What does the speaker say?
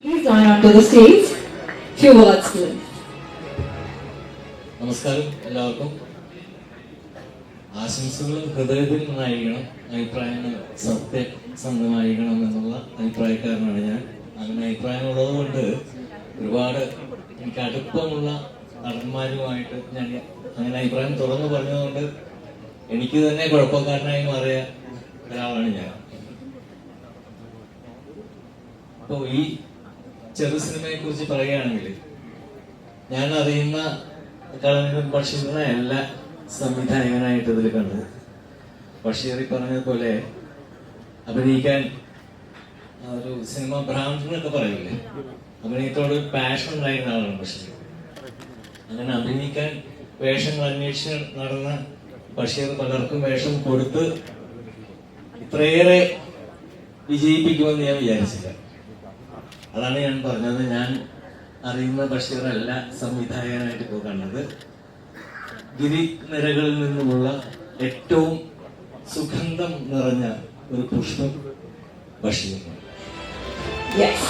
Please join onto the stage. Few words, please. നമസ്കാരം എല്ലാവർക്കും. ആശംസകൾ ഹൃദയത്തിൽ നിന്നായിരിക്കണം, അഭിപ്രായങ്ങൾ സത്യസന്ധമായിരിക്കണം എന്നുള്ള അഭിപ്രായക്കാരനാണ് ഞാൻ. അങ്ങനെ അഭിപ്രായമുള്ളത് കൊണ്ട് ഒരുപാട് എനിക്ക് അടുപ്പമുള്ള നടന്മാരുമായിട്ട് ഞാൻ അങ്ങനെ അഭിപ്രായം തുറന്നു പറഞ്ഞതുകൊണ്ട് എനിക്ക് തന്നെ കുഴപ്പക്കാരനായി മാറിയ ഒരാളാണ് ഞാൻ. അപ്പോൾ ഈ ചെറു സിനിമയെ കുറിച്ച് പറയുകയാണെങ്കിൽ ഞാൻ അറിയുന്ന ബഷീറിനെ എല്ലാ സംവിധായകനായിട്ട് ഇതിൽ കണ്ടത്. ബഷീർ പറഞ്ഞതുപോലെ അഭിനയിക്കാൻ ഒരു സിനിമ ഭ്രാന്തനൊക്കെ പറയില്ലേ, അഭിനയത്തോട് പാഷൻ ഉണ്ടായിരുന്ന ആളാണ് ബഷീർ. അങ്ങനെ അഭിനയിക്കാൻ വേഷങ്ങൾ അന്വേഷിച്ച് നടന്ന ബഷീർ പലർക്കും വേഷം കൊടുത്ത് ഇത്രയേറെ വിജയിപ്പിക്കുമെന്ന് ഞാൻ വിചാരിച്ചില്ല. അതാണ് ഞാൻ പറഞ്ഞത്. ഞാൻ അറിയുന്ന ബഷീറല്ല സംവിധായകനായിട്ട് ഇപ്പോൾ കണ്ടത്. ഗിരിനിരകളിൽ നിന്നുമുള്ള ഏറ്റവും സുഗന്ധം നിറഞ്ഞ ഒരു പുഷ്പം ബഷീർ. Yes.